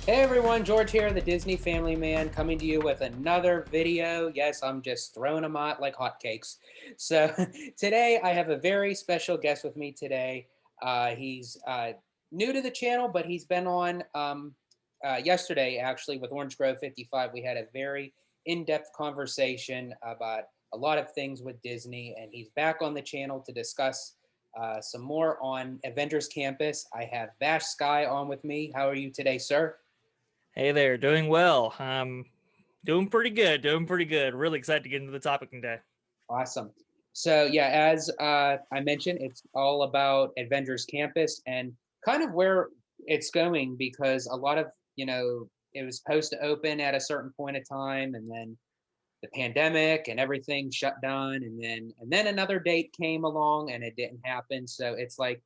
Hey everyone, George here, the Disney Family Man, coming to you with another video. Yes, I'm just throwing them out like hotcakes. So today I have a very special guest with me today. He's new to the channel, but he's been on yesterday actually with Orange Grove 55. We had a very in-depth conversation about a lot of things with Disney, and he's back on the channel to discuss some more on Avengers Campus. I have VashSky on with me. How are you today, sir? Hey there, doing well. Doing pretty good, doing pretty good. Really excited to get into the topic today. Awesome. So yeah, as I mentioned, it's all about Avengers Campus and kind of where it's going because a lot of it was supposed to open at a certain point of time, and then the pandemic and everything shut down, and then another date came along and it didn't happen. So it's like,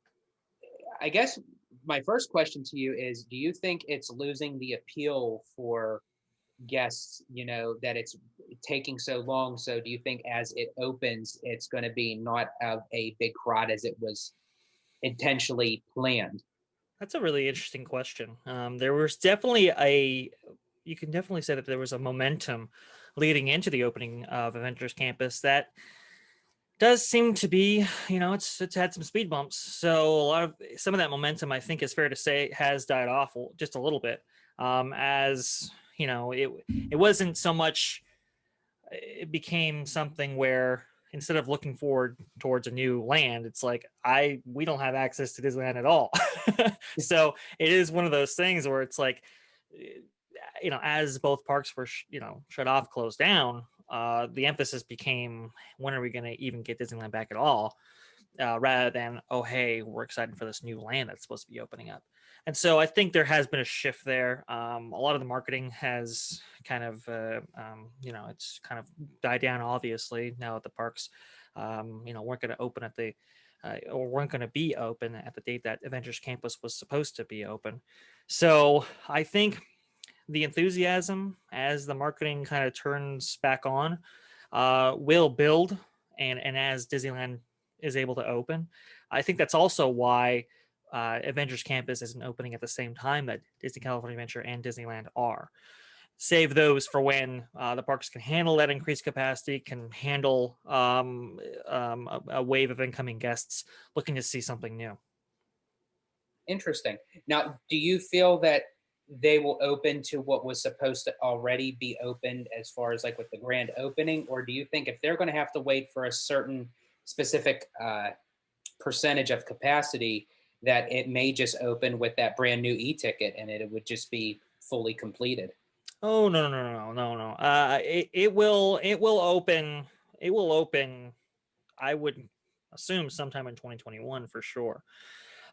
I guess my first question to you is, do you think it's losing the appeal for guests, that it's taking so long? So do you think as it opens, it's going to be not of a big crowd as it was intentionally planned? That's a really interesting question. There was definitely you can definitely say that there was a momentum leading into the opening of Avengers Campus that does seem to be, it's had some speed bumps. So some of that momentum, I think, is fair to say, has died off just a little bit. As you know, it wasn't so much it became something where instead of looking forward towards a new land, it's like we don't have access to Disneyland at all. So it is one of those things where it's like, as both parks were shut off, closed down, the emphasis became, when are we going to even get Disneyland back at all, rather than, oh hey, we're excited for this new land that's supposed to be opening up. And so I think there has been a shift there. A lot of the marketing has kind of, it's kind of died down. Obviously, now that the parks, weren't going to open at the or weren't going to be open at the date that Avengers Campus was supposed to be open. So I think the enthusiasm as the marketing kind of turns back on will build, and as Disneyland is able to open, I think that's also why Avengers Campus isn't opening at the same time that Disney California Adventure and Disneyland are. Save those for when the parks can handle that increased capacity, can handle a wave of incoming guests looking to see something new. Interesting. Now, do you feel that they will open to what was supposed to already be opened as far as like with the grand opening, or do you think if they're going to have to wait for a certain specific percentage of capacity, that it may just open with that brand new e-ticket and it would just be fully completed? Oh no. It will open. It will open. I would assume sometime in 2021 for sure.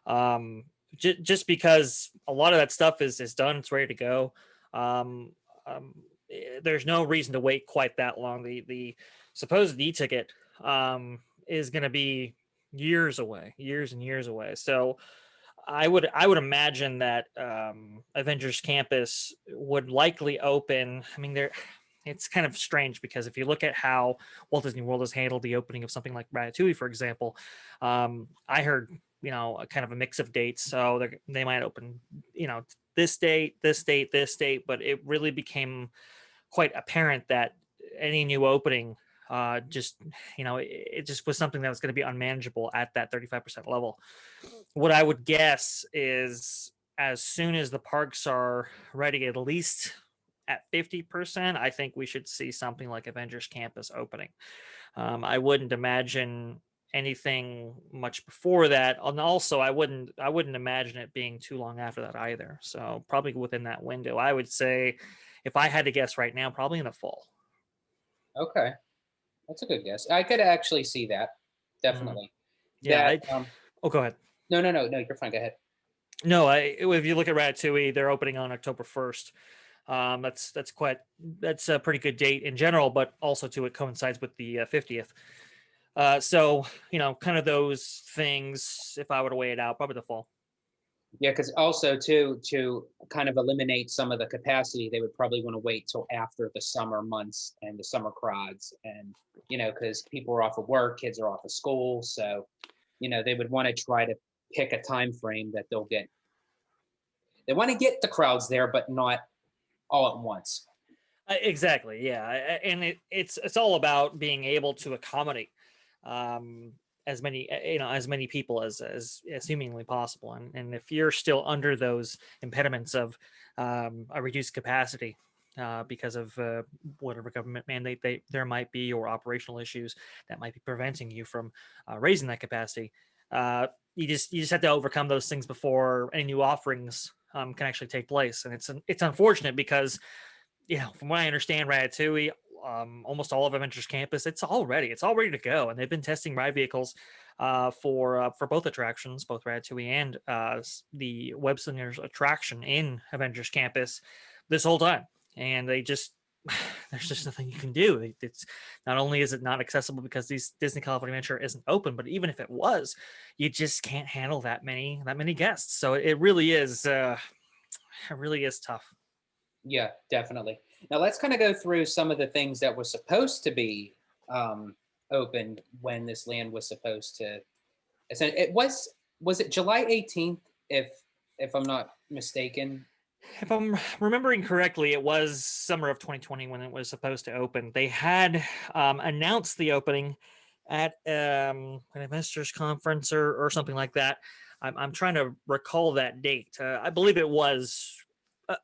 Um, just because a lot of that stuff is done, it's ready to go. Um, there's no reason to wait quite that long. The supposed e-ticket is going to be years away, years and years away. So I would imagine that Avengers Campus would likely open. I mean, it's kind of strange because if you look at how Walt Disney World has handled the opening of something like Ratatouille, for example, I heard a kind of a mix of dates. So they might open this date, this date, this date, but it really became quite apparent that any new opening just it just was something that was going to be unmanageable at that 35% level. What I would guess is as soon as the parks are ready, at least at 50%, I think we should see something like Avengers Campus opening. I wouldn't imagine anything much before that, and also I wouldn't imagine it being too long after that either. So probably within that window, I would say, if I had to guess right now, probably in the fall. Okay, that's a good guess. I could actually see that, Mhm. definitely. Yeah. That Oh, go ahead. no, you're fine. Go ahead. No, if you look at Ratatouille, they're opening on October 1st. That's a pretty good date in general, but also too it coincides with the 50th. So kind of those things. If I were to weigh it out, probably the fall. Yeah, because also too, to kind of eliminate some of the capacity, they would probably want to wait till after the summer months and the summer crowds, and because people are off of work, kids are off of school, so they would want to try to pick a time frame that they'll get they want to get the crowds there, but not all at once. Exactly, yeah, and it's all about being able to accommodate um, as many as many people as humanly possible, and if you're still under those impediments of a reduced capacity because of whatever government mandate there might be, or operational issues that might be preventing you from raising that capacity, uh, you just have to overcome those things before any new offerings can actually take place, and it's unfortunate because from what I understand, Ratatouille, almost all of Avengers Campus, it's all ready. It's all ready to go, and they've been testing ride vehicles for both attractions, both Ratatouille and the Web Slingers attraction in Avengers Campus this whole time. And they just there's just nothing you can do. It's not only is it not accessible because these Disney California Adventure isn't open, but even if it was, you just can't handle that many guests. So it really is tough. Yeah, definitely. Now let's kind of go through some of the things that were supposed to be um, opened when this land was supposed to. So it was it July 18th, if I'm not mistaken. If I'm remembering correctly, it was summer of 2020 when it was supposed to open. They had announced the opening at an investors conference or something like that. I'm trying to recall that date. I believe it was uh,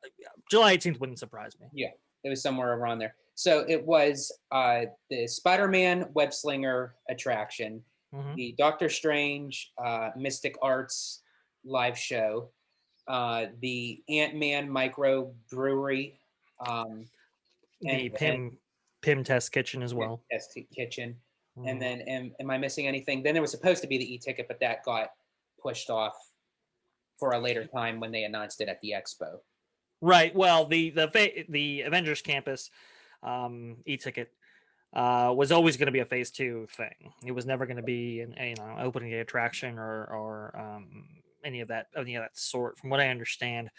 July 18th. Wouldn't surprise me. Yeah, it was somewhere around there. So it was the Spider-Man Web Slinger attraction, Hmm. the Doctor Strange Mystic Arts live show, the Ant-Man micro brewery, um, and The then Pim test kitchen as yeah, well. test kitchen. And Mhm. then am I missing anything? Then there was supposed to be the e-ticket, but that got pushed off for a later time when they announced it at the expo. Right. Well, the Avengers Campus e-ticket was always going to be a phase two thing. It was never going to be an opening day attraction or any of that sort. From what I understand,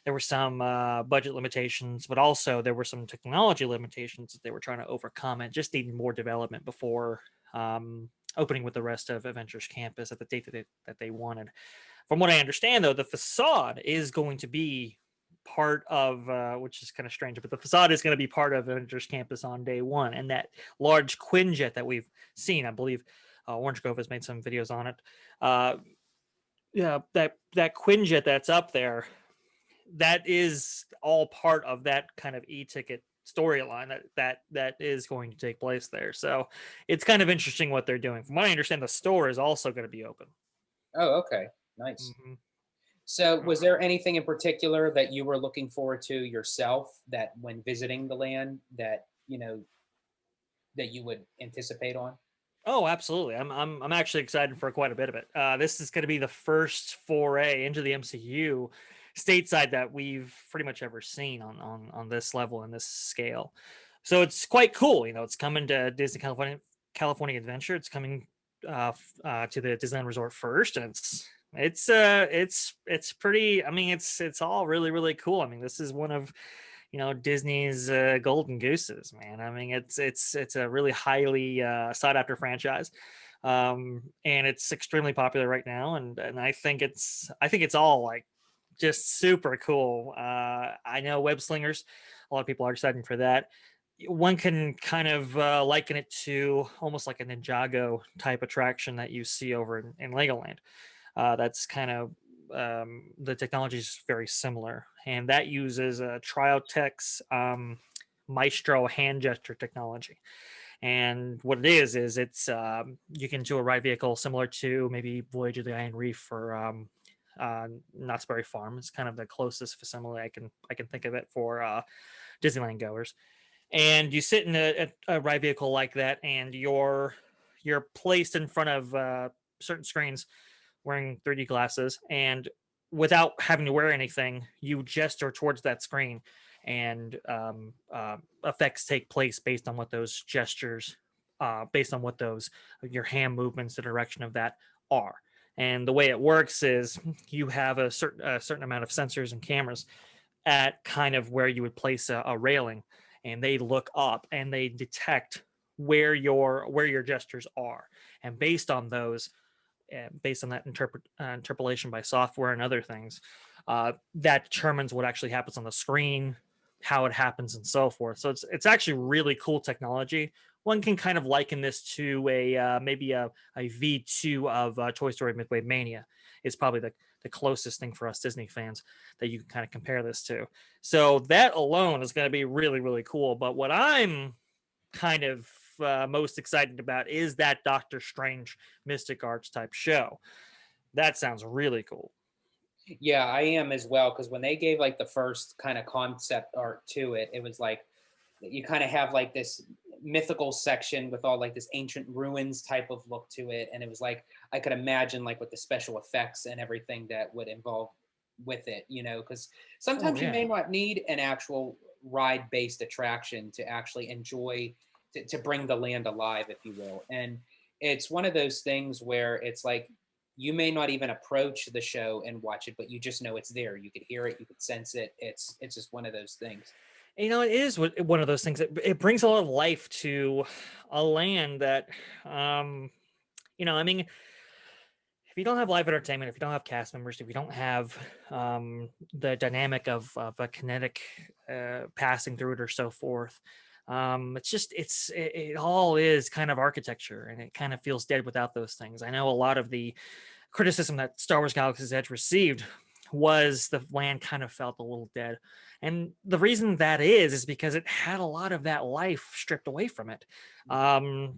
there were some budget limitations, but also there were some technology limitations that they were trying to overcome. It just needed more development before opening with the rest of Avengers Campus at the date that they wanted. From what I understand, though, the facade is going to be part of, which is kind of strange, but the facade is going to be part of Avengers Campus on day one. And that large Quinjet that we've seen, I believe Orange Grove has made some videos on it. Uh, yeah, that Quinjet that's up there, that is all part of that kind of e-ticket storyline that is going to take place there. So it's kind of interesting what they're doing. From what I understand, the store is also going to be open. Oh, okay, nice. Mm-hmm. So, was there anything in particular that you were looking forward to yourself that when visiting the land that that you would anticipate on? Oh, absolutely. I'm actually excited for quite a bit of it. This is going to be the first foray into the MCU stateside that we've pretty much ever seen on this level and this scale. So it's quite cool. It's coming to Disney California Adventure. It's coming to the Disneyland Resort first, and it's pretty. I mean, it's all really really cool. I mean, this is one of Disney's golden gooses, man. I mean, it's a really highly sought after franchise, and it's extremely popular right now. And I think it's all like just super cool. I know Web Slingers, a lot of people are excited for that. One can kind of liken it to almost like a Ninjago type attraction that you see over in Legoland. That's kind of the technology is very similar, and that uses a Triotech's Maestro hand gesture technology. And what it is it's you can do a ride vehicle similar to maybe Voyage of the Iron Reef or Knott's Berry Farm. It's kind of the closest facsimile I can think of it for Disneyland goers. And you sit in a ride vehicle like that, and you're placed in front of certain screens wearing 3D glasses, and without having to wear anything, you gesture towards that screen, and effects take place based on what those gestures, based on what those your hand movements, the direction of that are. And the way it works is you have a certain amount of sensors and cameras at kind of where you would place a railing, and they look up and they detect where your gestures are, and based on those, based on that interpolation by software and other things, that determines what actually happens on the screen, how it happens, and so forth. So it's actually really cool technology. One can kind of liken this to maybe a V2 of Toy Story Midway Mania. Is probably the closest thing for us Disney fans that you can kind of compare this to. So that alone is going to be really, really cool. But what I'm kind of most excited about is that Doctor Strange Mystic Arts type show. That sounds really cool. Yeah, I am as well. Because when they gave like the first kind of concept art to it, it was like you kind of have like this mythical section with all like this ancient ruins type of look to it, and it was like I could imagine like with the special effects and everything that would involve with it, because Oh sometimes you yeah. may not need an actual ride based attraction to actually enjoy to bring the land alive, if you will. And it's one of those things where it's like you may not even approach the show and watch it, but you just know it's there. You could hear it, you could sense it. It's just one of those things. It is one of those things that it brings a lot of life to a land that, um, I mean, if you don't have live entertainment, if you don't have cast members, if you don't have the dynamic of a kinetic passing through it or so forth, it all is kind of architecture, and it kind of feels dead without those things. I know a lot of the criticism that Star Wars Galaxy's Edge received was the land kind of felt a little dead. And the reason that is because it had a lot of that life stripped away from it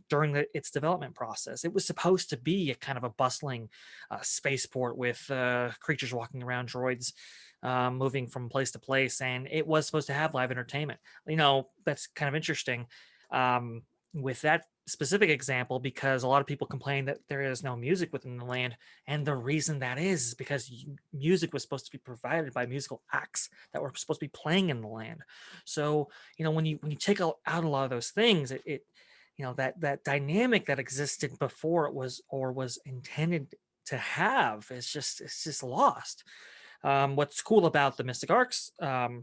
during its development process. It was supposed to be a kind of a bustling spaceport with creatures walking around, droids moving from place to place, and it was supposed to have live entertainment. That's kind of interesting. With that specific example, because a lot of people complain that there is no music within the land, and the reason that is because music was supposed to be provided by musical acts that were supposed to be playing in the land. So when you take out a lot of those things, it that dynamic that existed before it was intended to have it's just lost. What's cool about the Mystic Arcs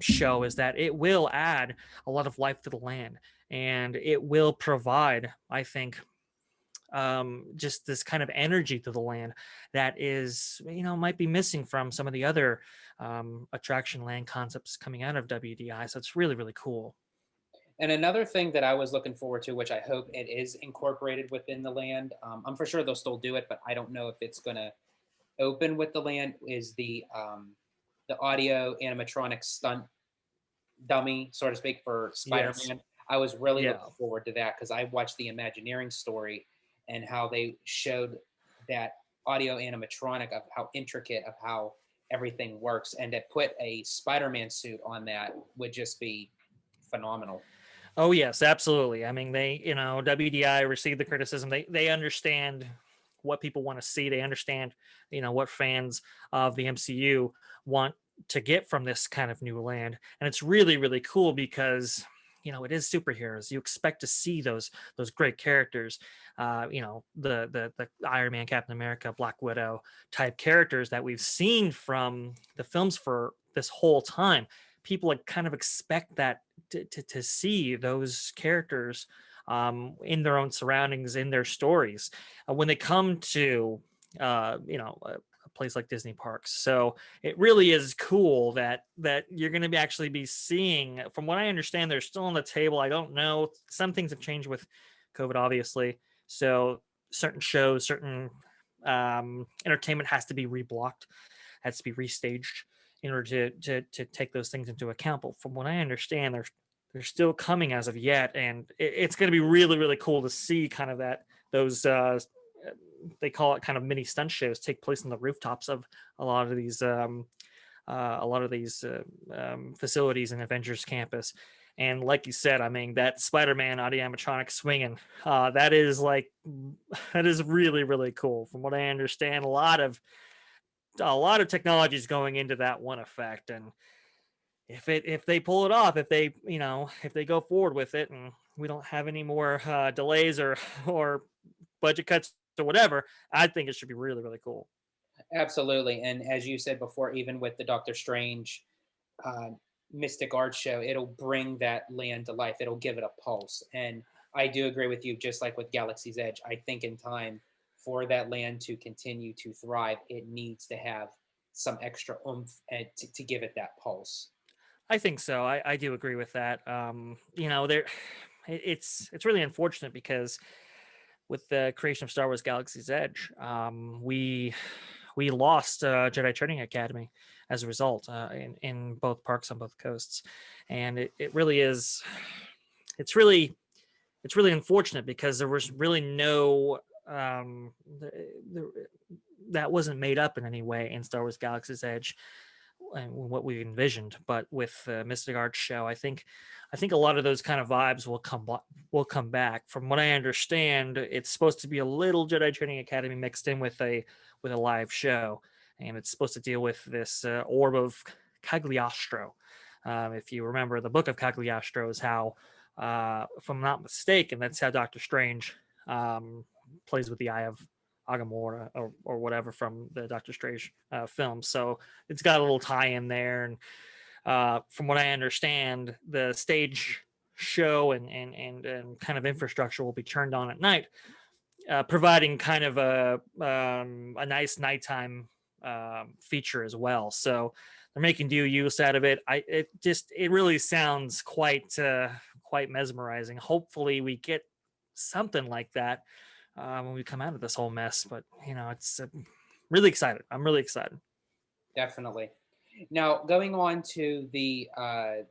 show is that it will add a lot of life to the land, and it will provide, I think, just this kind of energy to the land that is, might be missing from some of the other attraction land concepts coming out of WDI. So it's really, really cool. And another thing that I was looking forward to, which I hope it is incorporated within the land, I'm for sure they'll still do it, but I don't know if it's going to open with the land, is the audio animatronic stunt dummy, so to speak, for Yes. Spider-Man. I was really Yeah. looking forward to that because I watched the Imagineering story and how they showed that audio animatronic of how intricate of how everything works, and to put a Spider-Man suit on that would just be phenomenal. Oh yes, absolutely. I mean, WDI received the criticism. They understand what people want to see. They understand, what fans of the MCU want to get from this kind of new land. And it's really, really cool because, it is superheroes. You expect to see those great characters, the Iron Man, Captain America, Black Widow type characters that we've seen from the films for this whole time. People like kind of expect that to see those characters in their own surroundings, in their stories, when they come to a place like Disney parks. So it really is cool that you're going to be actually be seeing. From what I understand, they're still on the table. I don't know. Some things have changed with COVID, obviously. So certain shows, certain entertainment has to be reblocked, has to be restaged in order to take those things into account. But from what I understand, they're still coming as of yet, and it's going to be really, really cool to see kind of those they call it kind of mini stunt shows take place on the rooftops of a lot of these facilities in Avengers Campus. And like you said, I mean, that Spider-Man audio animatronic swinging, that is that is really, really cool. From what I understand, a lot of technology is going into that one effect, and if they pull it off, if they go forward with it, and we don't have any more delays or budget cuts or whatever, I think it should be really, really cool. Absolutely. And as you said before, even with the Doctor Strange uh, Mystic Art show, it'll bring that land to life. It'll give it a pulse. And I do agree with you, just like with Galaxy's Edge. I think in time for that land to continue to thrive, it needs to have some extra oomph and to give it that pulse. I think so. I do agree with that. There, it's really unfortunate because with the creation of Star Wars Galaxy's Edge, we lost Jedi Training Academy as a result in both parks on both coasts, and it really is. It's really unfortunate because there was really no that wasn't made up in any way in Star Wars Galaxy's Edge and what we envisioned. But with the Mystic Arts show, I think a lot of those kind of vibes will come back. From what I understand, it's supposed to be a little Jedi Training Academy mixed in with a live show, and it's supposed to deal with this orb of Cagliostro. If you remember, the book of Cagliostro is how, if I'm not mistaken, that's how Doctor Strange plays with the Eye of Agamora or whatever from the Doctor Strange film. So it's got a little tie in there. And from what I understand, the stage show and kind of infrastructure will be turned on at night, providing kind of a nice nighttime feature as well. So they're making due use out of it. It really sounds quite mesmerizing. Hopefully we get something like that when we come out of this whole mess. But it's really excited. I'm really excited. Definitely. Now, going on to the,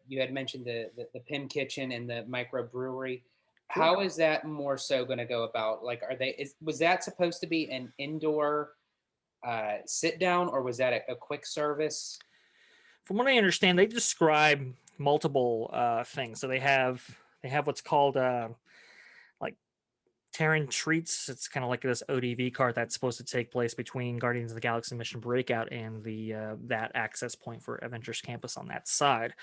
you had mentioned the Pim Kitchen and the microbrewery. Sure. How is that more so going to go about? Like, was that supposed to be an indoor sit down, or was that a quick service? From what I understand, they describe multiple things. So they have what's called like Terran Treats. It's kind of like this ODV card that's supposed to take place between Guardians of the Galaxy Mission Breakout and the that access point for Avengers Campus on that side.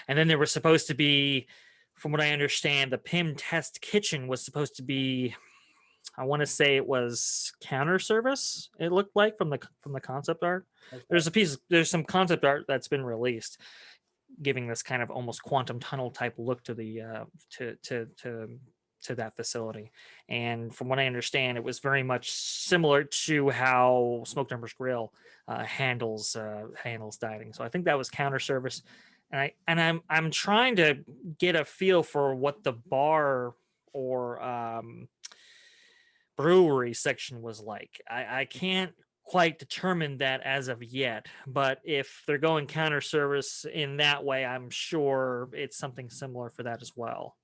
And then there was supposed to be, from what I understand, the Pim Test Kitchen was supposed to be, I want to say it was counter service. It looked like from the concept art. Okay. There's some concept art that's been released, giving this kind of almost quantum tunnel type look to the to that facility. And from what I understand, it was very much similar to how Smoke Numbers Grill handles dining. So I think that was counter service. And I'm trying to get a feel for what the bar or brewery section was like. I can't quite determine that as of yet, but if they're going counter service in that way, I'm sure it's something similar for that as well.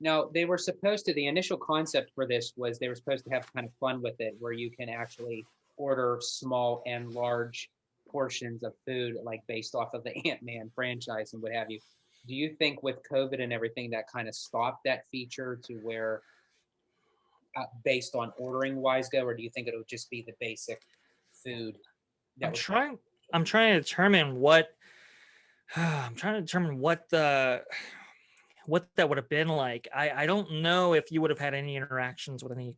Now, they were supposed to, the initial concept for this was they were supposed to have kind of fun with it, where you can actually order small and large portions of food, like based off of the Ant-Man franchise and what have you. Do you think with COVID and everything that kind of stopped that feature to where based on ordering wise go, or do you think it'll just be the basic food that I'm was trying I'm trying to determine what I'm trying to determine what that would have been like. I don't know if you would have had any interactions with any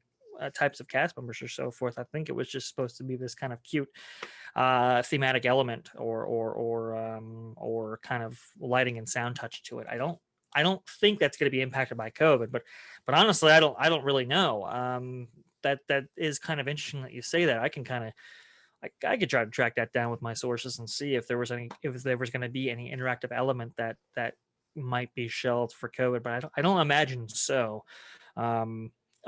types of cast members or so forth. I think it was just supposed to be this kind of cute thematic element or kind of lighting and sound touch to it. I don't think that's going to be impacted by COVID, but honestly, I don't really know. That is kind of interesting that you say that. I can kind of I could try to track that down with my sources and see if there was going to be any interactive element that might be shelved for COVID, but I don't imagine so. A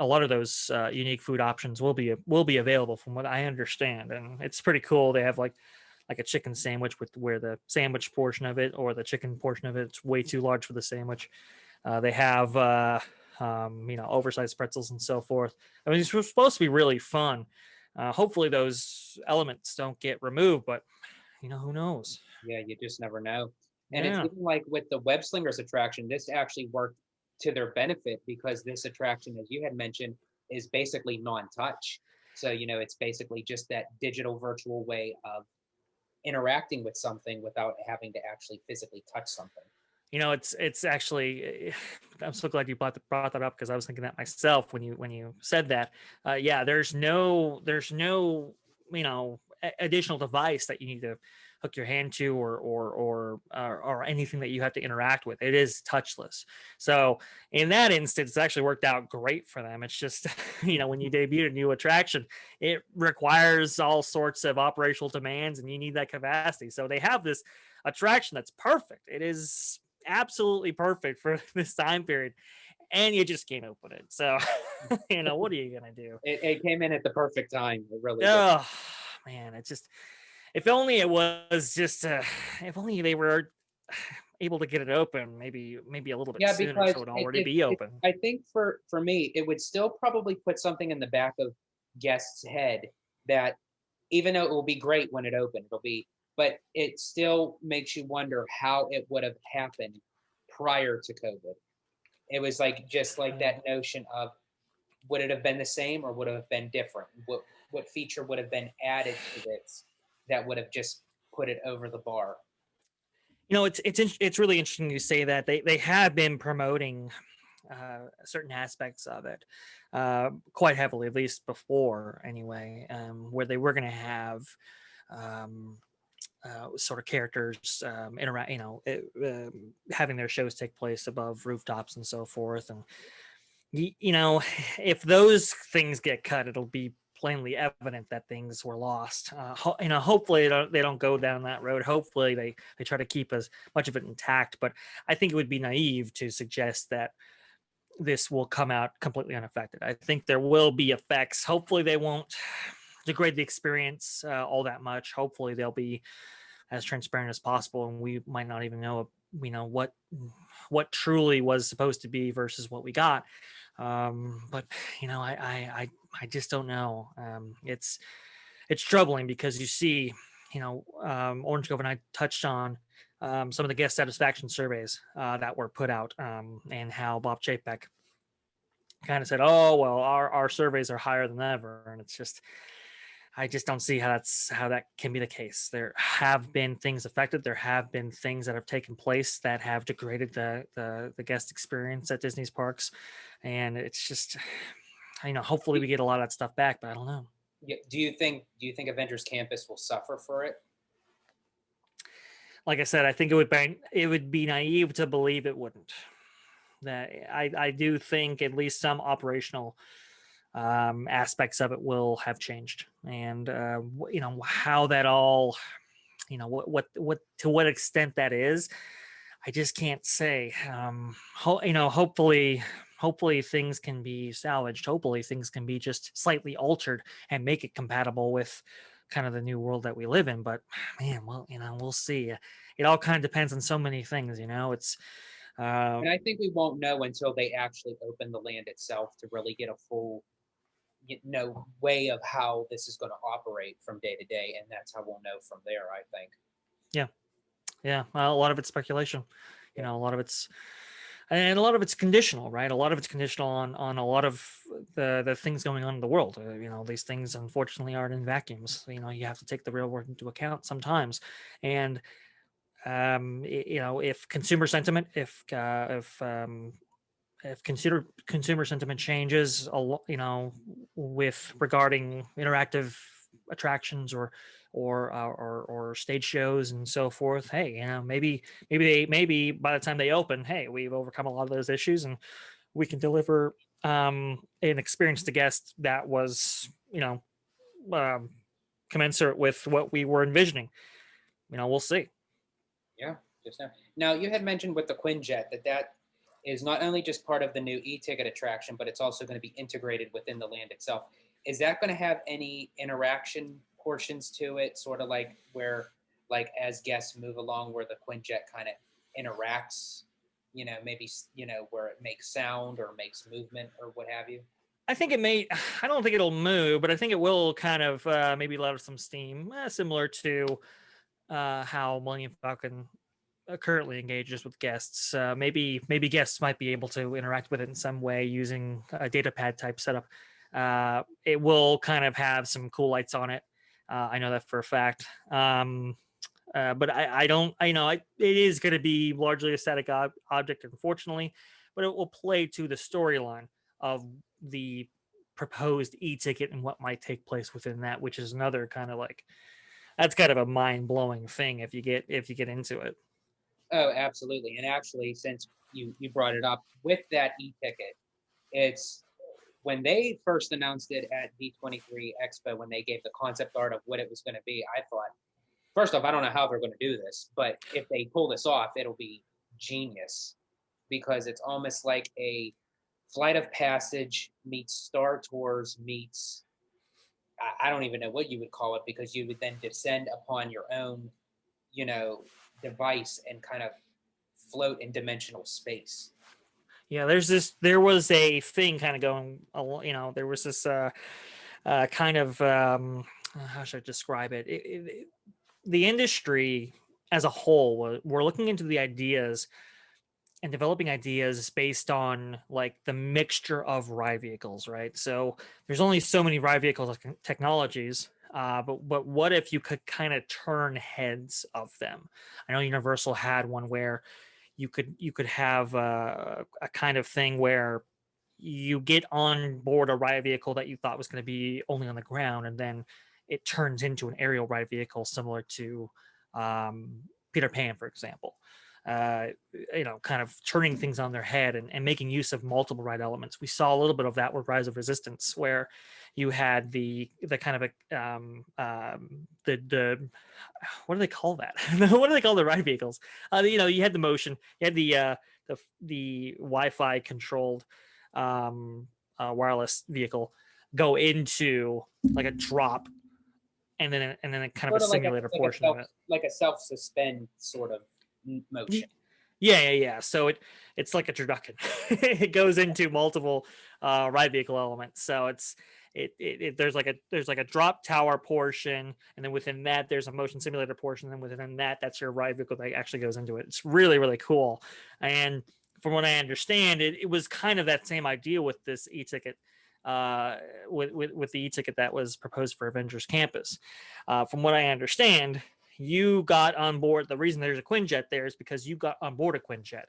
lot of those unique food options will be available from what I understand, and it's pretty cool. They have like a chicken sandwich with where the sandwich portion of it or the chicken portion of it's way too large for the sandwich. They have oversized pretzels and so forth. I mean, it's supposed to be really fun. Hopefully those elements don't get removed, but who knows? Yeah, you just never know. And it's Yeah. even like with the web slingers attraction, this actually worked to their benefit because this attraction, as you had mentioned, is basically non-touch. So, it's basically just that digital virtual way of interacting with something without having to actually physically touch something. It's actually I'm so glad you brought that up because I was thinking that myself when you said that. Yeah, there's no additional device that you need to hook your hand to, or anything that you have to interact with. It is touchless. So in that instance, it's actually worked out great for them. It's just, when you debut a new attraction, it requires all sorts of operational demands, and you need that capacity. So they have this attraction that's perfect. It is absolutely perfect for this time period, and you just can't open it. So, what are you gonna do? It came in at the perfect time. It really did. Oh man, it's just, if only it was just, if only they were able to get it open, maybe a little bit Yeah, sooner, because so it'd already be open. I think for me, it would still probably put something in the back of guests' head that even though it will be great when it opened, but it still makes you wonder how it would have happened prior to COVID. It was like just like Uh, that notion of would it have been the same or would it have been different? What feature would have been added to this that would have just put it over the bar? it's really interesting you say that. They have been promoting certain aspects of it quite heavily, at least before anyway, where they were going to have um, sort of characters interact, having their shows take place above rooftops and so forth. And if those things get cut, it'll be plainly evident that things were lost. Hopefully they don't go down that road. Hopefully they try to keep as much of it intact. But I think it would be naive to suggest that this will come out completely unaffected. I think there will be effects. Hopefully they won't degrade the experience all that much. Hopefully they'll be as transparent as possible, and we might not even know what truly was supposed to be versus what we got. But I just don't know. It's troubling because you see, Orange Grove and I touched on some of the guest satisfaction surveys that were put out, and how Bob Chapek kind of said, "Oh well, our surveys are higher than ever," and it's just, I just don't see how that can be the case. There have been things affected. There have been things that have taken place that have degraded the guest experience at Disney's parks, and it's just, hopefully we get a lot of that stuff back, but I don't know. Do you think Avengers Campus will suffer for it? Like I said, I think it would be naive to believe it wouldn't. That I do think at least some operational aspects of it will have changed, and how that all, what to what extent that is, I just can't say. Hopefully things can be salvaged. Hopefully things can be just slightly altered and make it compatible with kind of the new world that we live in. But man, well, we'll see. It all kind of depends on so many things. It's And I think we won't know until they actually open the land itself to really get a full way of how this is going to operate from day to day, and that's how we'll know from there, I think. yeah, yeah. Well, a lot of it's speculation. Yeah. A lot of it's conditional, right? A lot of it's conditional on a lot of the things going on in the world. These things unfortunately aren't in vacuums. You have to take the real world into account sometimes. And if consumer sentiment, if consumer sentiment changes a lot, with regarding interactive attractions or stage shows and so forth, hey, maybe by the time they open, hey, we've overcome a lot of those issues, and we can deliver an experience to guests that was, um, commensurate with what we were envisioning. We'll see. Yeah, just now. Now you had mentioned with the Quinjet that is not only just part of the new e-ticket attraction, but it's also going to be integrated within the land itself. Is that going to have any interaction portions to it, sort of like where, like as guests move along, where the Quinjet kind of interacts? Maybe where it makes sound or makes movement or what have you. I think it may. I don't think it'll move, but I think it will kind of maybe let off some steam, similar to how Millennium Falcon currently engages with guests. Maybe guests might be able to interact with it in some way using a data pad type setup. It will kind of have some cool lights on it. I know that for a fact. But I don't. It is going to be largely a static object, unfortunately, but it will play to the storyline of the proposed e-ticket and what might take place within that, which is another kind of like that's kind of a mind-blowing thing if you get into it. Oh, absolutely. And actually, since you brought it up with that e-ticket, it's when they first announced it at D23 Expo, when they gave the concept art of what it was going to be, I thought, first off, I don't know how they're going to do this, but if they pull this off, it'll be genius because it's almost like a Flight of Passage meets Star Tours meets, I don't even know what you would call it, because you would then descend upon your own, you know, device and kind of float in dimensional space. Yeah, there was a thing kind of going, there was this kind of how should I describe it? The industry as a whole we're looking into the ideas and developing ideas based on like the mixture of ride vehicles, right? So there's only so many ride vehicle technologies, but what if you could kind of turn heads of them? I know Universal had one where you could have a kind of thing where you get on board a ride vehicle that you thought was going to be only on the ground, and then it turns into an aerial ride vehicle similar to Peter Pan, for example. Uh, kind of turning things on their head and making use of multiple ride elements. We saw a little bit of that with Rise of Resistance, where you had the kind of a the what do they call that? What do they call the ride vehicles? You had the motion, you had the Wi-Fi controlled wireless vehicle go into like a drop, and then a kind of a Sort of simulator portion of it. like a self suspend sort of motion. Yeah. So it's like a turducken. It goes into multiple ride vehicle elements. So there's like a drop tower portion, and then within that there's a motion simulator portion, and within that that's your ride vehicle that actually goes into it. It's really really cool. And from what I understand, it was kind of that same idea with this e-ticket. With the e-ticket that was proposed for Avengers Campus. From what I understand, you got on board. The reason there's a Quinjet there is because you got on board a Quinjet.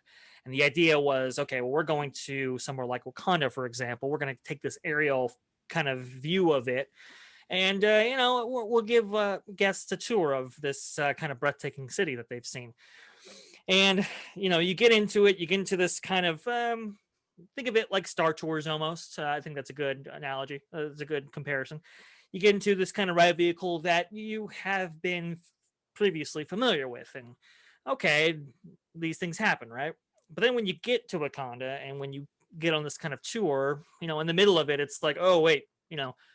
And the idea was, okay, well, we're going to somewhere like Wakanda, for example. We're going to take this aerial kind of view of it. And, we'll give guests a tour of this kind of breathtaking city that they've seen. And, you get into it, you get into this kind of, think of it like Star Tours almost. I think that's a good analogy. It's a good comparison. You get into this kind of ride vehicle that you have been previously familiar with, and okay, these things happen, right? But then when you get to Wakanda and when you get on this kind of tour, in the middle of it, it's like, oh wait,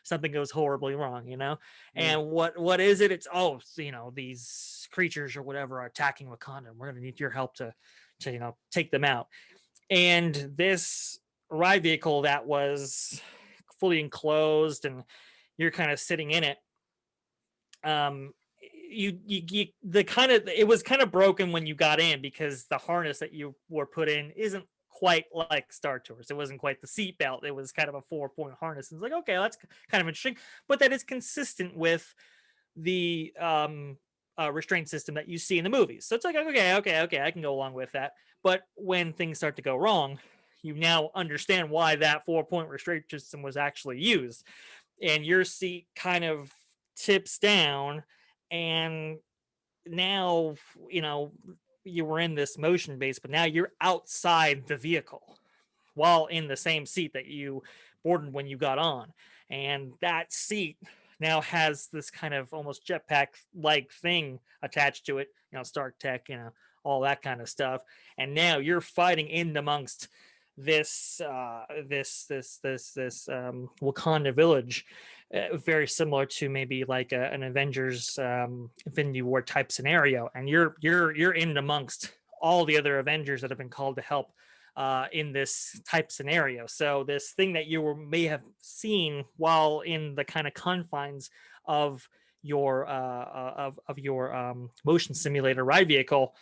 something goes horribly wrong, Mm. and what is it? It's, oh, these creatures or whatever are attacking Wakanda, and we're gonna need your help to take them out. And this ride vehicle that was fully enclosed and you're kind of sitting in it, you the kind of it was kind of broken when you got in because the harness that you were put in isn't quite like Star Tours. It wasn't quite the seat belt. It was kind of a 4-point harness. It's like, okay, that's kind of interesting, but that is consistent with the restraint system that you see in the movies. So it's like, okay, I can go along with that. But when things start to go wrong, you now understand why that 4-point restraint system was actually used, and your seat kind of tips down, and now you were in this motion base, but now you're outside the vehicle while in the same seat that you boarded when you got on, and that seat now has this kind of almost jetpack like thing attached to it, Stark Tech, all that kind of stuff. And now you're fighting in amongst this Wakanda village, very similar to maybe like an Avengers Infinity War type scenario, and you're in amongst all the other Avengers that have been called to help in this type scenario. So this thing that may have seen while in the kind of confines of your motion simulator ride vehicle,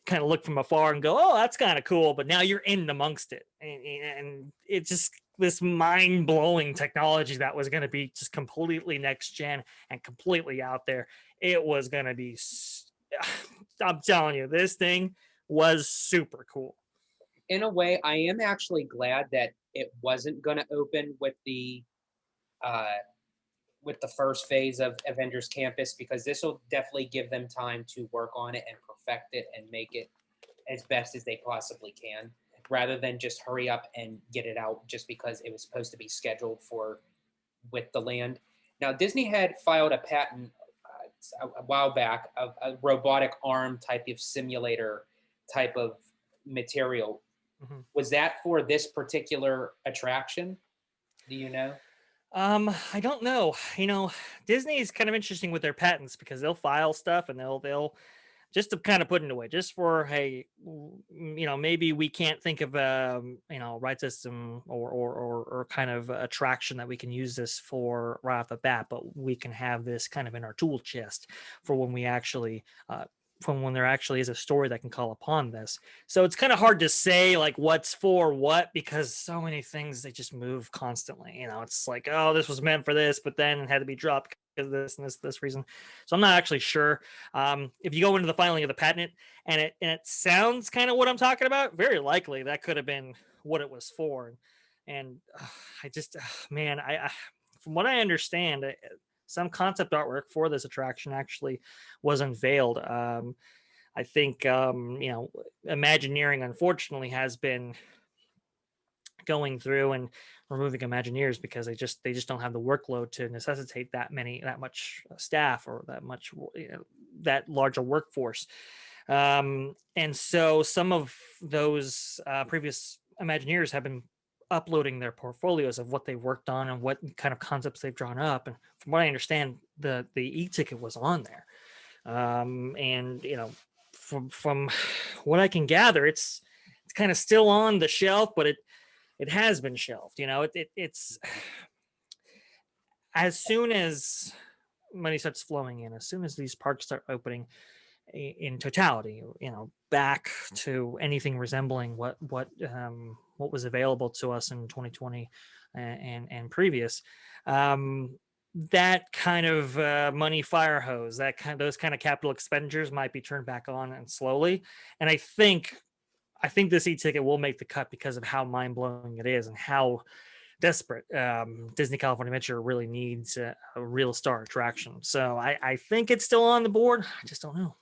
kind of look from afar and go, oh, that's kind of cool, but now you're in amongst it, and it's just this mind-blowing technology that was going to be just completely next gen and completely out there. It was going to be, I'm telling you, this thing was super cool. In a way, I am actually glad that it wasn't going to open with uh, with the first phase of Avengers Campus, because this will definitely give them time to work on it and perfect it and make it as best as they possibly can, rather than just hurry up and get it out just because it was supposed to be scheduled for with the land. Now, Disney had filed a patent a while back of a robotic arm type of simulator type of material. Mm-hmm. Was that for this particular attraction? Do you know? I don't know. Disney is kind of interesting with their patents because they'll file stuff and they'll just to kind of put it away, just for, hey, maybe we can't think of ride system or kind of attraction that we can use this for right off the bat, but we can have this kind of in our tool chest for when we actually from when there actually is a story that can call upon this. So it's kind of hard to say like what's for what, because so many things, they just move constantly. It's like, oh, this was meant for this, but then it had to be dropped because of this and this reason. So I'm not actually sure. If you go into the filing of the patent and it sounds kind of what I'm talking about, very likely that could have been what it was for. And I just, man, I from what I understand, some concept artwork for this attraction actually was unveiled. I think Imagineering unfortunately has been going through and removing Imagineers because they just don't have the workload to necessitate that much staff or that larger workforce. And so some of those previous Imagineers have been uploading their portfolios of what they've worked on and what kind of concepts they've drawn up. And from what I understand, the e-ticket was on there. And from what I can gather, it's kind of still on the shelf, but it has been shelved. It's as soon as money starts flowing in, as soon as these parks start opening in totality, back to anything resembling what was available to us in 2020 and previous, that kind of money fire hose, those kind of capital expenditures might be turned back on and slowly. And I think this e-ticket will make the cut because of how mind-blowing it is and how desperate Disney California Adventure really needs a real star attraction. So I think it's still on the board. I just don't know.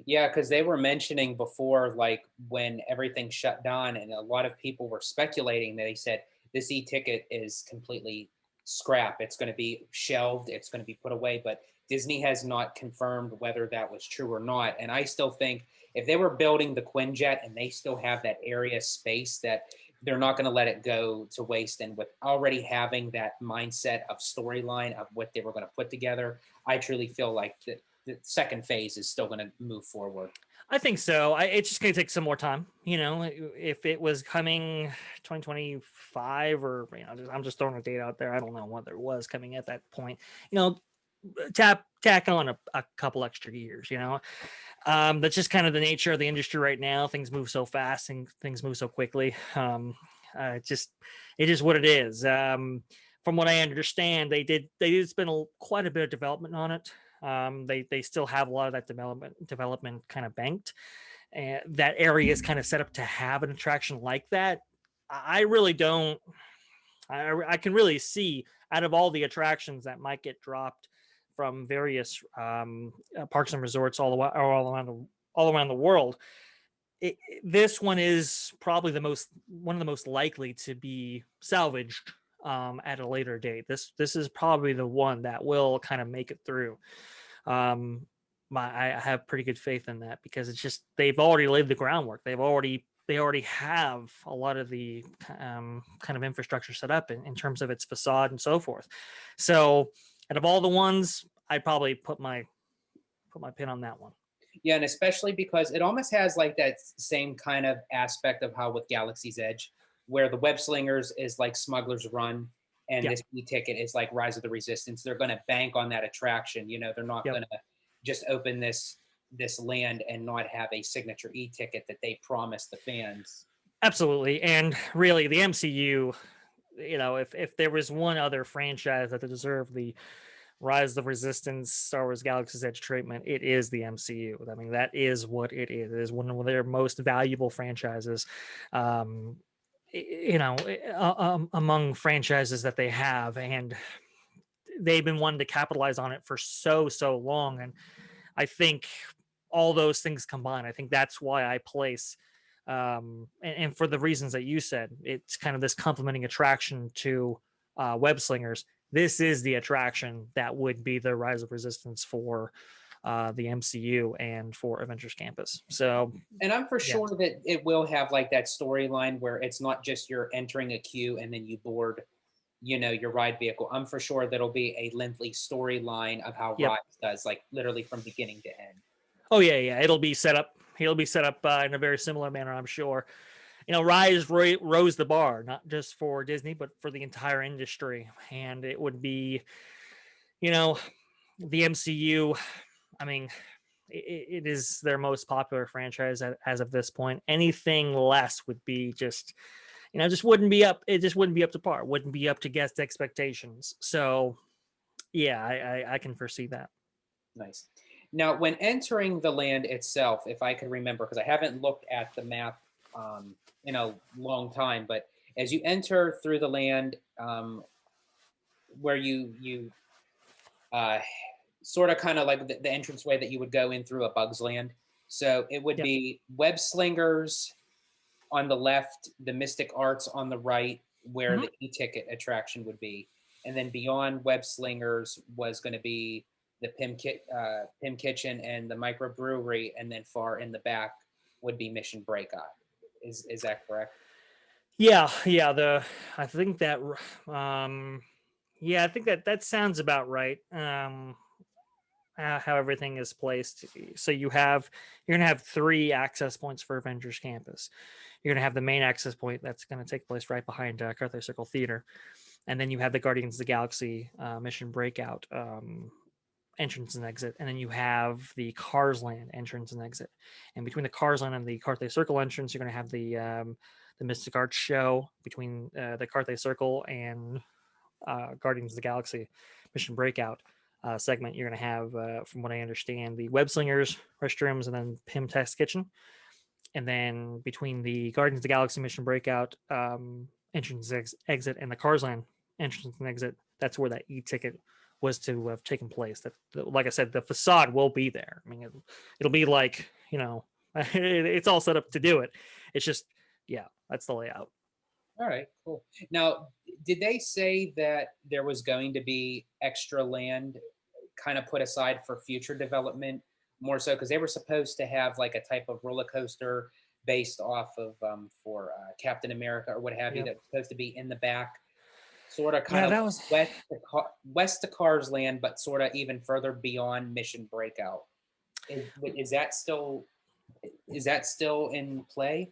Yeah, because they were mentioning before, like when everything shut down, and a lot of people were speculating. They said this e-ticket is completely scrap. It's going to be shelved. It's going to be put away. But Disney has not confirmed whether that was true or not. And I still think if they were building the Quinjet and they still have that area space, that they're not going to let it go to waste. And with already having that mindset of storyline of what they were going to put together, I truly feel like the second phase is still going to move forward. I think so. It's just going to take some more time. If it was coming 2025 or, I'm just throwing a date out there. I don't know whether it was coming at that point, tack on a couple extra years, that's just kind of the nature of the industry right now. Things move so fast and things move so quickly. It is what it is. From what I understand, they did spend quite a bit of development on it. They still have a lot of that development kind of banked, and that area is kind of set up to have an attraction like that. I really don't. I can really see, out of all the attractions that might get dropped from various parks and resorts all around the world, this one is probably one of the most likely to be salvaged at a later date. This is probably the one that will kind of make it through. I have pretty good faith in that because it's just they've already laid the groundwork. They already have a lot of the kind of infrastructure set up in terms of its facade and so forth. So out of all the ones, I'd probably put my pin on that one. Yeah, and especially because it almost has like that same kind of aspect of how with Galaxy's Edge, where the Web Slingers is like Smuggler's Run, and Yeah. this e-ticket is like Rise of the Resistance. They're going to bank on that attraction. They're not Yep. going to just open this land and not have a signature e-ticket that they promised the fans. Absolutely. And really, the MCU, if there was one other franchise that deserved the Rise of Resistance, Star Wars Galaxy's Edge treatment, it is the MCU. I mean, that is what it is. It is one of their most valuable franchises, among franchises that they have. And they've been wanting to capitalize on it for so long, and I think all those things combined, I think that's why I place, and for the reasons that you said, it's kind of this complementing attraction to web slingers. This is the attraction that would be the Rise of Resistance for the MCU and for Avengers Campus. So And I'm for yeah, sure that it will have like that storyline where it's not just you're entering a queue and then you board, your ride vehicle. I'm for sure that'll be a lengthy storyline of how yep. Rise does, like literally from beginning to end. Oh yeah. It'll be set up. He'll be set up in a very similar manner, I'm sure. Rise rose the bar, not just for Disney, but for the entire industry. And it would be, you know, the MCU. I mean, it is their most popular franchise as of this point. Anything less would be just, just wouldn't be up. It just wouldn't be up to par. Wouldn't be up to guest expectations. So, yeah, I can foresee that. Nice. Now, when entering the land itself, if I could remember, because I haven't looked at the map in a long time, but as you enter through the land, where you uh, sort of kind of like the entranceway that you would go in through a Bug's Land. So it would Yep. be web slingers on the left, the Mystic Arts on the right, where Mm-hmm. the e-ticket attraction would be, and then beyond web slingers was going to be the Pim Kitchen and the microbrewery, and then far in the back would be Mission Breakout. Is that correct? Yeah. I think that, yeah, I think that sounds about right. How everything is placed. So you're gonna have three access points for Avengers Campus. You're gonna have the main access point that's gonna take place right behind Carthay Circle Theater, and then you have the Guardians of the Galaxy Mission Breakout entrance and exit, and then you have the Cars Land entrance and exit. And between the Cars Land and the Carthay Circle entrance, you're gonna have the Mystic Arts show between the Carthay Circle and Guardians of the Galaxy Mission Breakout segment. You're going to have, from what I understand, the Web Slingers restrooms and then Pym Test Kitchen. And then between the Guardians of the Galaxy Mission Breakout entrance exit and the Cars Land entrance and exit, that's where that e-ticket was to have taken place. That, like I said, the facade will be there. I mean, it'll be like, it's all set up to do it. It's just, yeah, that's the layout. All right, cool. Now, did they say that there was going to be extra land kind of put aside for future development more so? Because they were supposed to have like a type of roller coaster based off of for Captain America or what have you Yep. that was supposed to be in the back, sort of kind Yeah, of that was. west to Cars Land, but sort of even further beyond Mission Breakout. Is that still in play?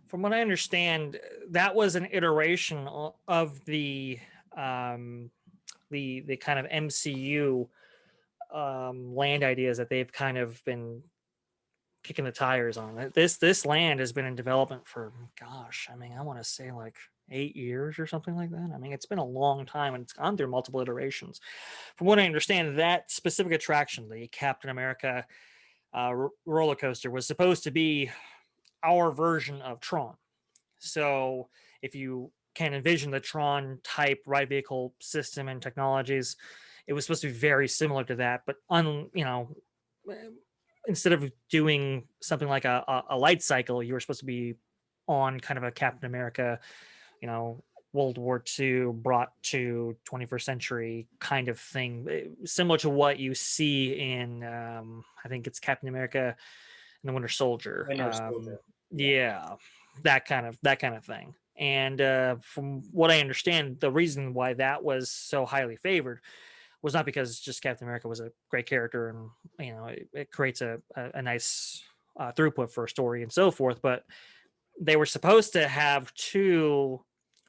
From what I understand, that was an iteration of the kind of MCU land ideas that they've kind of been kicking the tires on. This land has been in development for, gosh, I mean, I want to say like 8 years or something like that. I mean, it's been a long time and it's gone through multiple iterations. From what I understand, that specific attraction, the Captain America roller coaster, was supposed to be our version of Tron. So if you can envision the Tron type ride vehicle system and technologies, it was supposed to be very similar to that, but instead of doing something like a light cycle, you were supposed to be on kind of a Captain America, you know, World War II brought to 21st century kind of thing, similar to what you see in, I think it's Captain America and the Winter Soldier. Winter Soldier. Yeah. Yeah, that kind of thing. And from what I understand, the reason why that was so highly favored was not because just Captain America was a great character and it creates a nice throughput for a story and so forth, but they were supposed to have two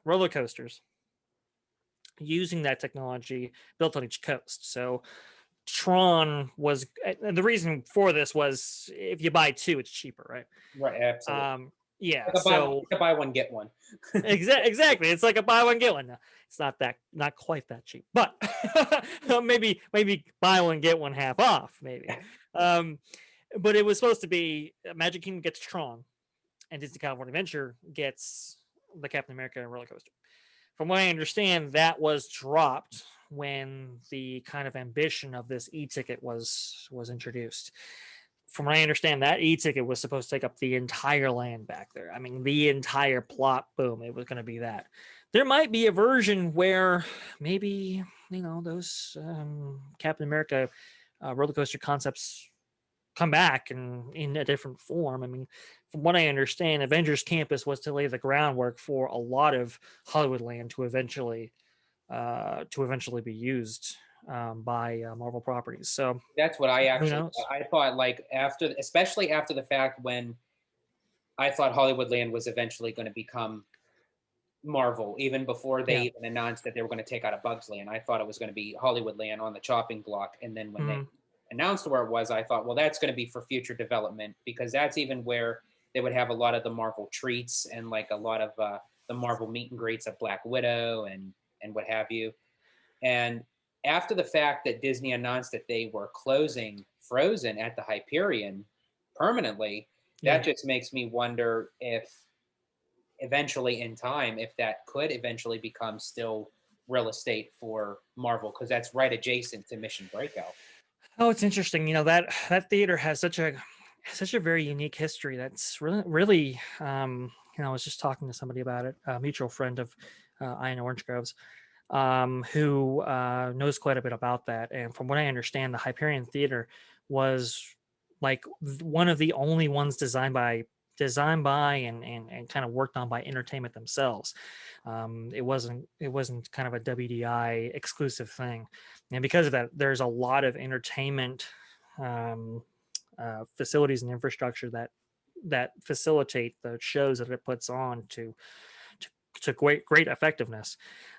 roller coasters using that technology built on each coast. So Tron was, and the reason for this was if you buy two, it's cheaper, right? Right, absolutely. Yeah. Like So a buy one get one. exactly, it's like a buy one get one. No, it's not quite that cheap, but maybe buy one get one half off, maybe. Um, but it was supposed to be Magic Kingdom gets Tron, and Disney California Adventure gets the Captain America roller coaster. From what I understand, that was dropped when the kind of ambition of this e-ticket was introduced. From what I understand, that e-ticket was supposed to take up the entire land back there. I mean, the entire plot, boom, it was going to be that. There might be a version where maybe, those Captain America roller coaster concepts come back and in a different form. I mean, from what I understand, Avengers Campus was to lay the groundwork for a lot of Hollywood land to eventually be used by Marvel properties. So That's what I who actually knows? I thought, like, after, especially after the fact, when I thought Hollywoodland was eventually going to become Marvel, even before they Yeah. even announced that they were going to take out a Bugs Land. I thought it was going to be Hollywoodland on the chopping block, and then when they Mhm. announced where it was, I thought, well, that's going to be for future development, because that's even where they would have a lot of the Marvel treats and like a lot of the Marvel meet and greets of Black Widow and what have you. And after the fact that Disney announced that they were closing Frozen at the Hyperion permanently, Yeah. that just makes me wonder if eventually in time, if that could eventually become still real estate for Marvel, because that's right adjacent to Mission Breakout. Oh, it's interesting. That theater has such a very unique history. That's really. I was just talking to somebody about it, a mutual friend of Ian Orange Groves, who knows quite a bit about that. And from what I understand, the Hyperion Theater was like one of the only ones designed by and kind of worked on by entertainment themselves. It wasn't kind of a WDI exclusive thing, and because of that, there's a lot of entertainment um, facilities and infrastructure that facilitate the shows that it puts on to, to great effectiveness.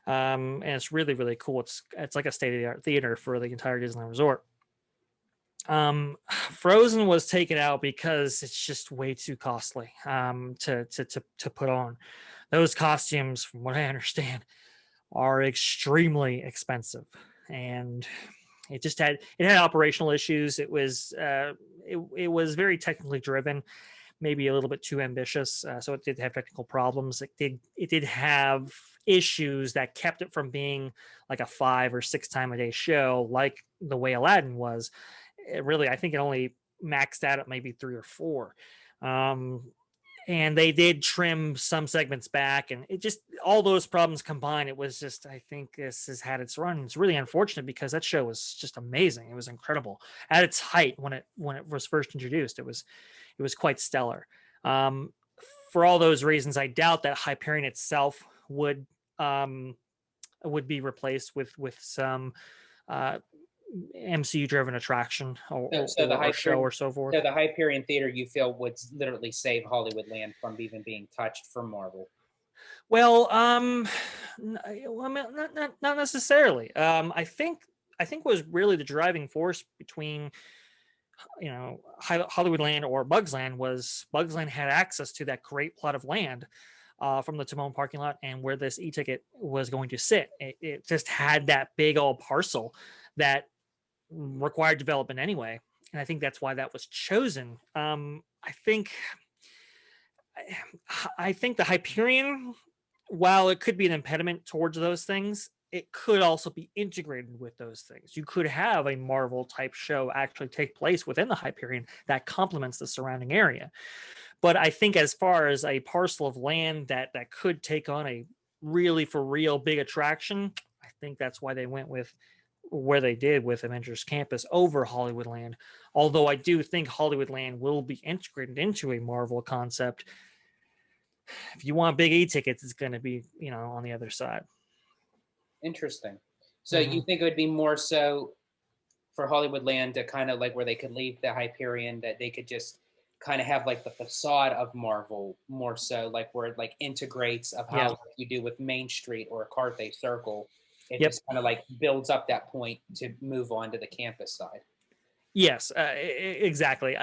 And it's really really cool. It's like a state of the art theater for the entire Disneyland Resort. Frozen was taken out because it's just way too costly to put on. Those costumes, from what I understand, are extremely expensive, and it had operational issues. It was very technically driven, maybe a little bit too ambitious. So it did have technical problems. It did have issues that kept it from being like a 5 or 6 time a day show, like the way Aladdin was. I think it only maxed out at maybe 3 or 4. Um, and they did trim some segments back, and it just all those problems combined, it was just, I think this has had its run. It's really unfortunate because that show was just amazing. It was incredible at its height when it was first introduced. It was quite stellar. um, for all those reasons, I doubt that Hyperion itself um, would be replaced with some uh, MCU driven attraction So, or, so the or, or show Hyperion, or so forth. so the Hyperion Theater, you feel would literally save Hollywoodland from even being touched from Marvel. Well, well, I mean, not necessarily. I think was really the driving force between Hollywoodland or Bugsland was Bugsland had access to that great plot of land from the Timon parking lot and where this e-ticket was going to sit. It just had that big old parcel that required development anyway, and I think that's why that was chosen. I think the Hyperion, while it could be an impediment towards those things, it could also be integrated with those things. You could have a Marvel type show actually take place within the Hyperion that complements the surrounding area. But I think as far as a parcel of land that could take on a really for real big attraction, I think that's why they went with where they did with Avengers Campus over Hollywoodland. Although I do think Hollywoodland will be integrated into a Marvel concept. If you want big e-tickets, it's going to be on the other side. Interesting. So you Hmm. think it would be more so for Hollywoodland to kind of like where they could leave the Hyperion, that they could just kind of have like the facade of Marvel more so, like where it like integrates of how Yeah. like you do with Main Street or Carthay Circle. It Yep. just kind of like builds up that point to move on to the campus side. Yes. Exactly.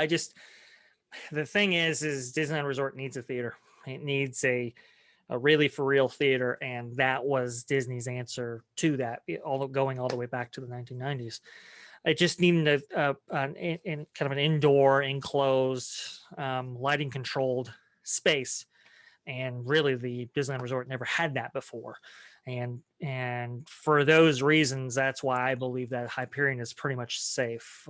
The thing is Disneyland Resort needs a theater. It needs a really for real theater, and that was Disney's answer to that. All going all the way back to the 1990s. It just needed in kind of an indoor, enclosed, lighting controlled space, and really the Disneyland Resort never had that before. and for those reasons, that's why I believe that Hyperion is pretty much safe.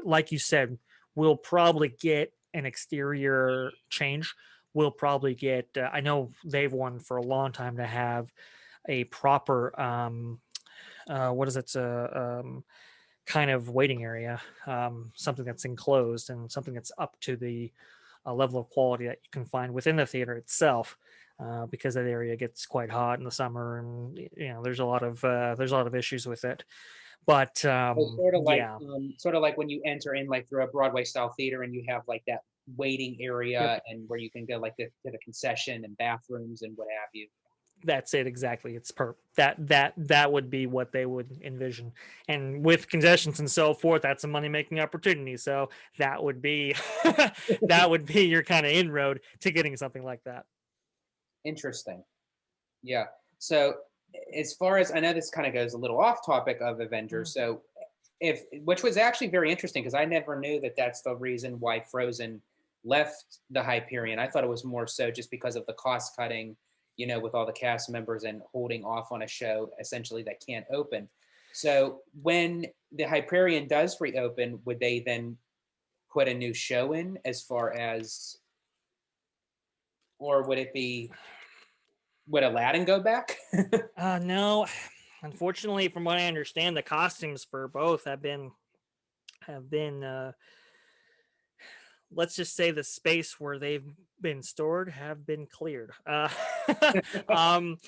Like you said, we'll probably get an exterior change. We'll probably get. I know they've wanted for a long time to have a proper what is it? Kind of waiting area, something that's enclosed and something that's up to the level of quality that you can find within the theater itself. Because that area gets quite hot in the summer, and there's a lot of issues with it. But It's yeah, sort of like when you enter in like through a Broadway style theater and you have like that waiting yep, area and where you can go like to the concession and bathrooms and what have you. that's it exactly. It's that would be what they would envision, and with concessions and so forth, that's a money making opportunity. So that would be that would be your kind of inroad to getting something like that. Interesting. Yeah. So as far as I know, this kind of goes a little off topic of Mm. Avengers. So if which was actually very interesting because I never knew that that's the reason why Frozen left the Hyperion. I thought it was more so just because of the cost cutting, with all the cast members and holding off on a show essentially that can't open. So when the Hyperion does reopen, would they then put a new show in as far as, or would it be, would Aladdin go back? No, unfortunately, from what I understand, the costumes for both have been let's just say the space where they've been stored have been cleared. Um,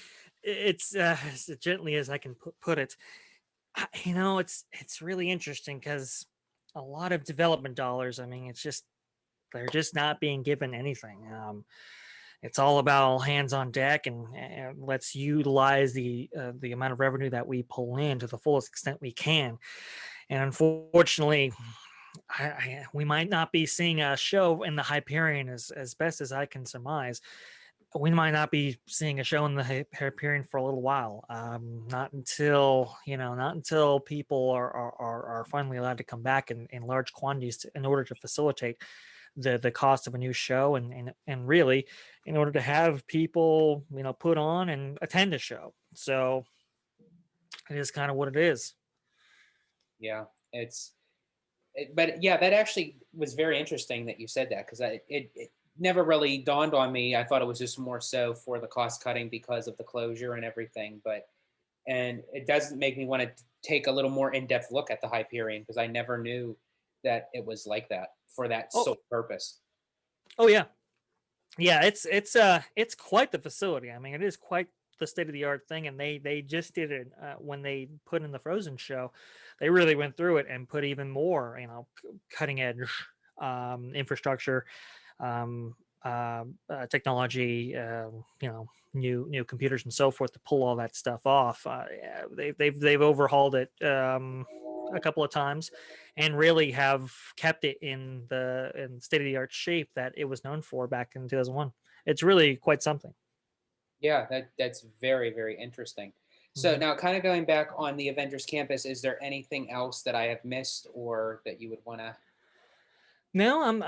it's as gently as I can put it. It's really interesting because a lot of development dollars. I mean, they're just not being given anything. It's all about all hands on deck, and let's utilize the amount of revenue that we pull in to the fullest extent we can. And unfortunately, we might not be seeing a show in the Hyperion as best as I can surmise. We might not be seeing a show in the Hyperion for a little while. Not until people are finally allowed to come back in large quantities in order to facilitate the cost of a new show, and really in order to have people put on and attend a show. So it is kind of what it is. Yeah, but yeah, that actually was very interesting that you said that because it never really dawned on me. I thought it was just more so for the cost cutting because of the closure and everything. And it does make me want to take a little more in depth look at the Hyperion because I never knew that it was like that for that Oh, sole purpose. oh yeah, yeah. It's quite the facility. I mean, it is quite the state of the art thing, and they just did it when they put in the Frozen show. They really went through it and put even more cutting edge infrastructure, um, technology, new computers and so forth to pull all that stuff off. Yeah, they've overhauled it a couple of times, and really have kept it in state of the art shape that it was known for back in 2001. It's really quite something. Yeah, that's very, very interesting. So Mm-hmm. now, kind of going back on the Avengers campus, is there anything else that I have missed or that you would want to? No, I'm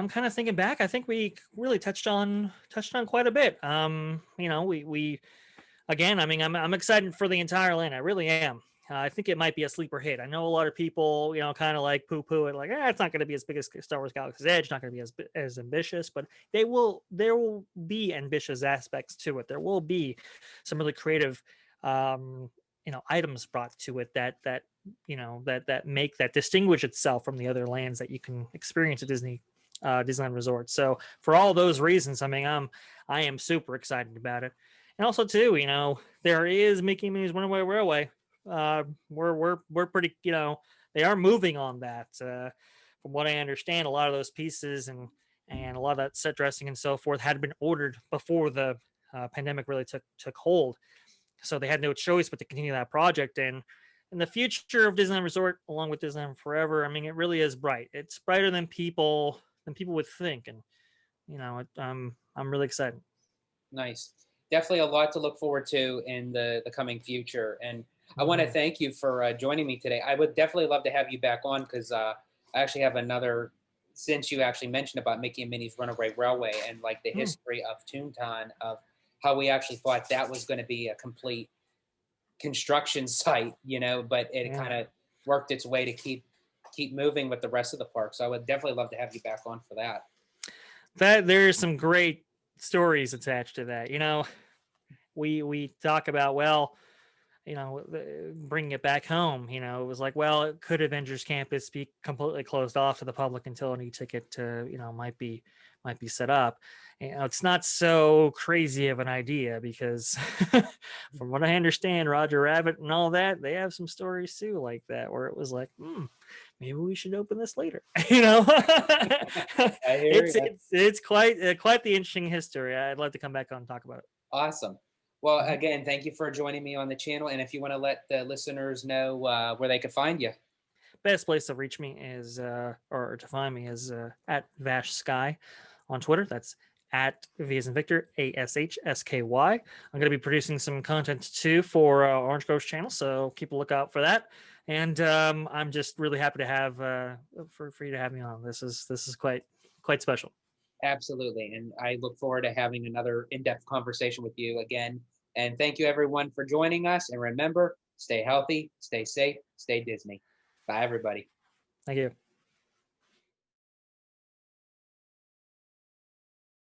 kind of thinking back. I think we really touched on quite a bit. We again. I mean, I'm excited for the entire land. I really am. I think it might be a sleeper hit. I know a lot of people, kind of like poo poo it, like, it's not going to be as big as Star Wars Galaxy's Edge, not going to be as ambitious, but there will be ambitious aspects to it. There will be some really creative, items brought to it that distinguish itself from the other lands that you can experience at Disneyland Resort. So for all those reasons, I mean, I am super excited about it. And also too, there is Mickey and Minnie's Runaway Railway. We're pretty, they are moving on that. From what I understand, a lot of those pieces and a lot of that set dressing and so forth had been ordered before the pandemic really took hold. So they had no choice but to continue that project. And the future of Disneyland Resort, along with Disneyland Forever, I mean, it really is bright. It's brighter than people would think, and I'm really excited. Nice. Definitely a lot to look forward to in the coming future. And I want to Mm-hmm. thank you for joining me today. I would definitely love to have you back on because I actually have another, since you actually mentioned about Mickey and Minnie's Runaway Railway and like the Mm. history of Toontown, of how we actually thought that was going to be a complete construction site, but it Yeah. kind of worked its way to keep moving with the rest of the park. So I would definitely love to have you back on for that. There's some great stories attached to that. We talk about, well, bringing it back home, it was like, well, could Avengers Campus be completely closed off to the public until an e-ticket, might be set up? It's not so crazy of an idea because, from what I understand, Roger Rabbit and all that, they have some stories too like that, where it was like, maybe we should open this later. I hear you. It's quite the interesting history. I'd like to come back on and talk about it. Awesome. Well, Mhm. again, thank you for joining me on the channel. And if you want to let the listeners know where they can find you. Best place to reach me is, or to find me is, at VashSky on Twitter. That's at V as in Victor, ASHSKY. I'm going to be producing some content too for Orange Grove's channel, so keep a lookout for that. And I'm just really happy to have for you to have me on. This is quite special. Absolutely. And I look forward to having another in-depth conversation with you again. And thank you everyone for joining us. And remember, stay healthy, stay safe, stay Disney. Bye, everybody. Thank you.